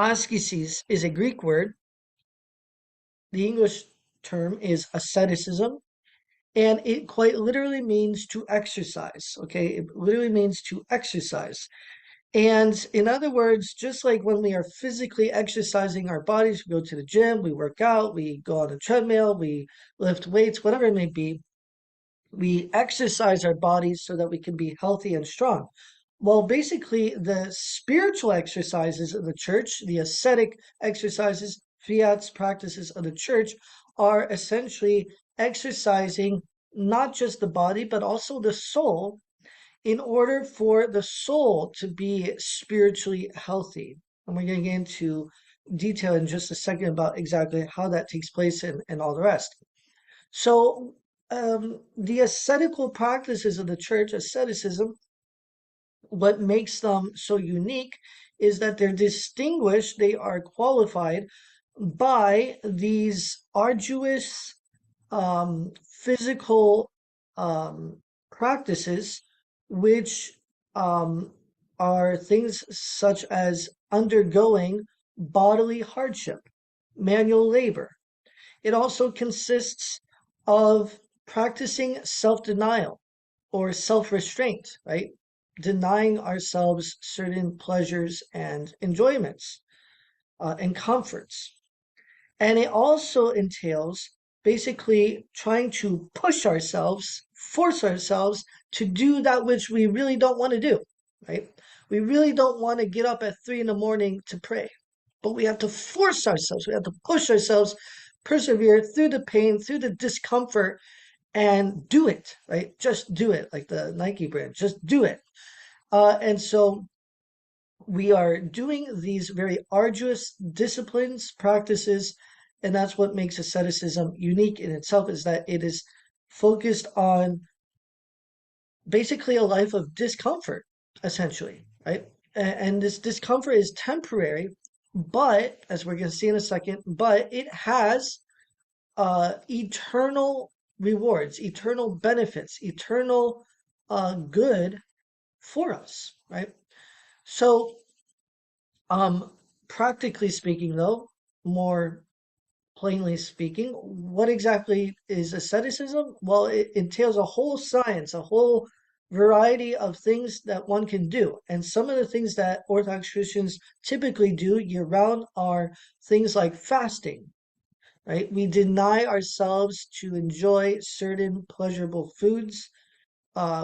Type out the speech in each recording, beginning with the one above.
Ascesis is a Greek word. The English term is asceticism, and it quite literally means to exercise. Okay, it literally means to exercise. And in other words, just like when we are physically exercising our bodies, we go to the gym, we work out, we go on a treadmill, we lift weights, whatever it may be, we exercise our bodies so that we can be healthy and strong. Well, basically, the spiritual exercises of the church, the ascetic exercises, fiats, practices of the church, are essentially exercising not just the body, but also the soul in order for the soul to be spiritually healthy. And we're going to get into detail in just a second about exactly how that takes place and all the rest. So, the ascetical practices of the church, asceticism, what makes them so unique is that they're distinguished, they are qualified by these arduous physical practices, which um, are things such as undergoing bodily hardship, manual labor. It also consists of practicing self-denial or self-restraint, right? Denying ourselves certain pleasures and enjoyments and comforts. And it also entails basically trying to push ourselves, force ourselves to do that which we really don't want to do, right? We really don't want to get up at 3 in the morning to pray, but we have to force ourselves, we have to push ourselves, persevere through the pain, through the discomfort, and do it, right? Just do it, like the Nike brand, just do it. And so we are doing these very arduous disciplines, practices, and that's what makes asceticism unique in itself, is that it is focused on basically a life of discomfort, essentially, right? And this discomfort is temporary, but as we're going to see in a second, but it has eternal rewards, eternal benefits, eternal good for us, right? So, um, practically speaking, though, more plainly speaking, what exactly is asceticism? Well, it entails a whole science, a whole variety of things that one can do. And some of the things that Orthodox Christians typically do year round are things like fasting, right? We deny ourselves to enjoy certain pleasurable foods.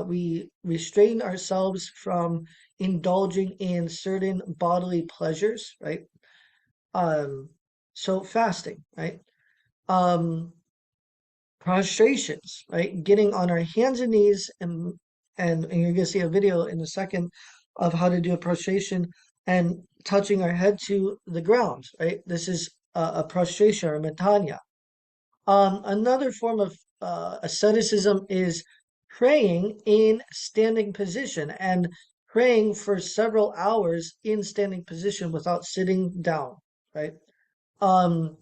We restrain ourselves from indulging in certain bodily pleasures, right? Um, so fasting, right? Um, Prostrations, right? Getting on our hands and knees, and you're gonna see a video in a second of how to do a prostration and touching our head to the ground, right? This is a prostration or metania. Another form of asceticism is praying in standing position and praying for several hours in standing position without sitting down, right? Um,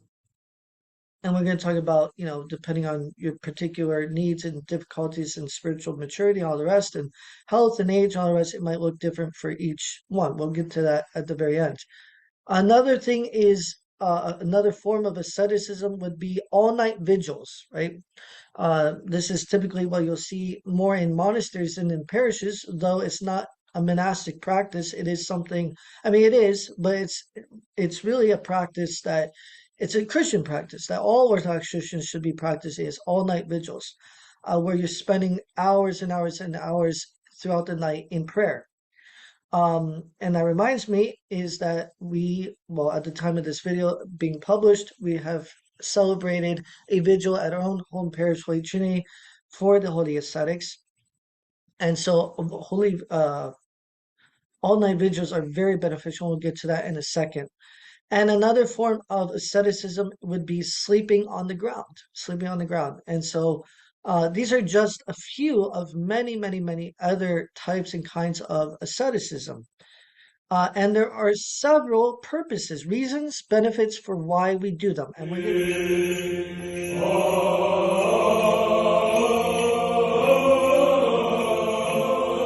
and we're going to talk about, depending on your particular needs and difficulties and spiritual maturity, all the rest, and health and age, all the rest, it might look different for each one. We'll get to that at the very end. Another thing is another form of asceticism would be all night vigils, right? This is typically what you'll see more in monasteries than in parishes, though it's not a monastic practice. It is something, I mean, it is, but it's really a practice that it's a Christian practice that all Orthodox Christians should be practicing is all night vigils, where you're spending hours and hours and hours throughout the night in prayer. And that reminds me is that well, at the time of this video being published, we have celebrated a vigil at our own home parish, Holy Trinity, for the Holy Ascetics. And so all night vigils are very beneficial. We'll get to that in a second. And another form of asceticism would be sleeping on the ground, sleeping on the ground. And so these are just a few of many, many, many other types and kinds of asceticism. And there are several purposes, reasons, benefits for why we do them. And we're going to get